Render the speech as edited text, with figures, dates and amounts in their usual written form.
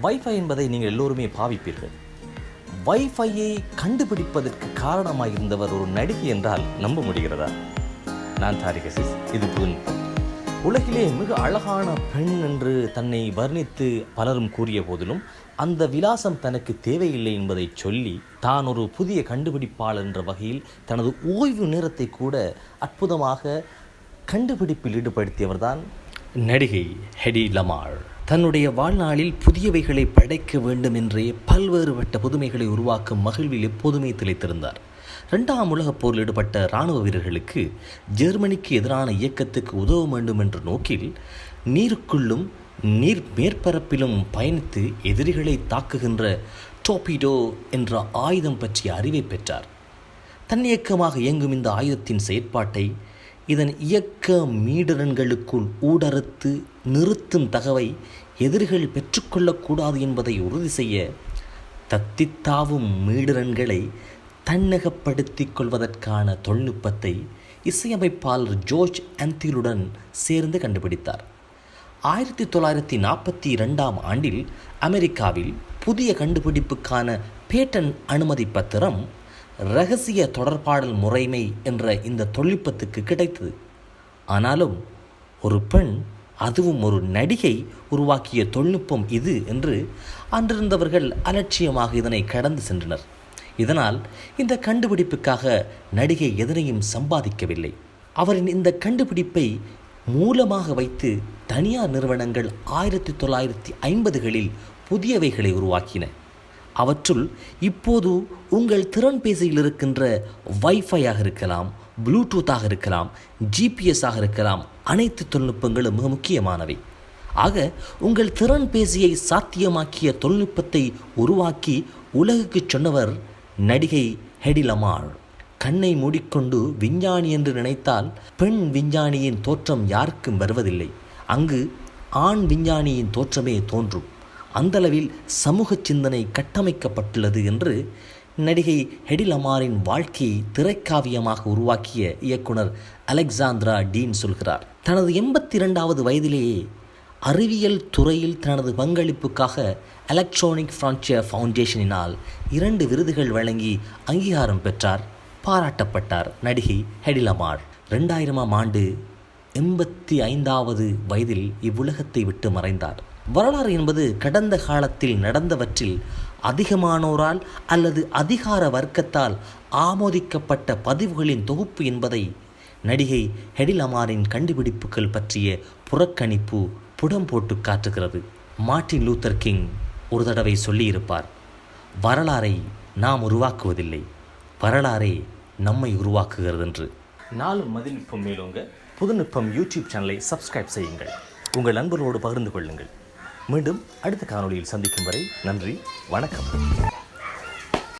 Wifi என்பதை நீங்கள் எல்லோருமே பாவிப்பீர்கள். வைஃபையை கண்டுபிடிப்பதற்கு காரணமாக இருந்தவர் ஒரு நடிகை என்றால் நம்ப முடிகிறதா? நான் தாரிக் அசீஸ், இது புதுநுட்பம். உலகிலே மிக அழகான பெண் என்று தன்னை வர்ணித்து பலரும் கூறிய போதிலும் அந்த விலாசம் தனக்கு தேவையில்லை என்பதை சொல்லி தான் ஒரு புதிய கண்டுபிடிப்பாளர் என்ற வகையில் தனது ஓய்வு நேரத்தை கூட அற்புதமாக கண்டுபிடிப்பில் ஈடுபடுத்தியவர்தான் நடிகை ஹெடி லமார். தன்னுடைய வாழ்நாளில் புதியவைகளை படைக்க வேண்டும் என்றே பல்வேறுபட்ட புதுமைகளை உருவாக்கும் மகிழ்வில் எப்போதுமே திளைத்திருந்தார். 2ஆம் உலகப் போரில் ஈடுபட்ட இராணுவ வீரர்களுக்கு ஜெர்மனிக்கு எதிரான இயக்கத்துக்கு உதவ வேண்டும் என்ற நோக்கில் நீருக்குள்ளும் நீர் மேற்பரப்பிலும் பயணித்து எதிரிகளை தாக்குகின்ற டோபிடோ என்ற ஆயுதம் பற்றிய அறிவை பெற்றார். தன்னியக்கமாக இயங்கும் இந்த ஆயுதத்தின் செயற்பாட்டை இதன் இயக்க மீடரன்களுக்குள் ஊடறுத்து நிறுத்தும் தகவை எதிரிகள் பெற்றுக்கொள்ளக்கூடாது என்பதை உறுதி செய்ய தத்தித்தாவும் மீடரன்களை தன்னகப்படுத்திக் கொள்வதற்கான தொழில்நுட்பத்தை இசையமைப்பாளர் ஜோர்ஜ் ஆந்திலுடன் சேர்ந்து கண்டுபிடித்தார். 1942ஆம் ஆண்டில் அமெரிக்காவில் புதிய கண்டுபிடிப்புக்கான பேட்டன் அனுமதி பத்திரம் இரகசிய தொடர்பாடல் முறைமை என்ற இந்த தொழில்நுட்பத்துக்கு கிடைத்தது. ஆனாலும் ஒரு பெண், அதுவும் ஒரு நடிகை உருவாக்கிய தொழில்நுட்பம் இது என்று அன்றிருந்தவர்கள் அலட்சியமாக இதனை கடந்து சென்றனர். இதனால் இந்த கண்டுபிடிப்புக்காக நடிகை எதனையும் சம்பாதிக்கவில்லை. அவரின் இந்த கண்டுபிடிப்பை மூலமாக வைத்து தனியார் நிறுவனங்கள் 1950களில் புதியவைகளை உருவாக்கின. அவற்றுள் இப்போது உங்கள் திறன்பேசியில் இருக்கின்ற வைஃபையாக இருக்கலாம், ப்ளூடூத்தாக இருக்கலாம், ஜிபிஎஸ்ஸாக இருக்கலாம், அனைத்து தொழில்நுட்பங்களும் மிக முக்கியமானவை. ஆக உங்கள் திறன்பேசியை சாத்தியமாக்கிய தொழில்நுட்பத்தை உருவாக்கி உலகுக்கு சொன்னவர் நடிகை ஹெடி லமார். கண்ணை மூடிக்கொண்டு விஞ்ஞானி என்று நினைத்தால் பெண் விஞ்ஞானியின் தோற்றம் யாருக்கும் வருவதில்லை. அங்கு ஆண் விஞ்ஞானியின் தோற்றமே தோன்றும். அந்தளவில் சமூக சிந்தனை கட்டமைக்கப்பட்டுள்ளது என்று நடிகை ஹெடி லமாரின் வாழ்க்கையை திரைக்காவியமாக உருவாக்கிய இயக்குனர் அலெக்சாந்திரா டீன் சொல்கிறார். தனது 82வது வயதிலேயே அறிவியல் துறையில் தனது பங்களிப்புக்காக எலக்ட்ரானிக் ஃப்ரான்டியர் ஃபவுண்டேஷனினால் 2 விருதுகள் வழங்கி அங்கீகாரம் பெற்றார், பாராட்டப்பட்டார் நடிகை ஹெடி லமார். 2000ஆம் ஆண்டு 85வது வயதில் இவ்வுலகத்தை விட்டு மறைந்தார். வரலாறு என்பது கடந்த காலத்தில் நடந்தவற்றில் அதிகமானோரால் அல்லது அதிகார வர்க்கத்தால் ஆமோதிக்கப்பட்ட பதிவுகளின் தொகுப்பு என்பதை நடிகை ஹெடி லமாரின் கண்டுபிடிப்புகள் பற்றிய புறக்கணிப்பு புடம் போட்டு காட்டுகிறது. மார்ட்டின் லூத்தர் கிங் ஒரு தடவை சொல்லியிருப்பார், வரலாறை நாம் உருவாக்குவதில்லை, வரலாறே நம்மை உருவாக்குகிறது என்று. நாளும் மதிநுட்பம் மேலோங்க புதுநுட்பம் யூடியூப் சேனலை சப்ஸ்கிரைப் செய்யுங்கள். உங்கள் நண்பர்களோடு பகிர்ந்து கொள்ளுங்கள். மீண்டும் அடுத்த காணொளியில் சந்திக்கும் வரை நன்றி, வணக்கம்.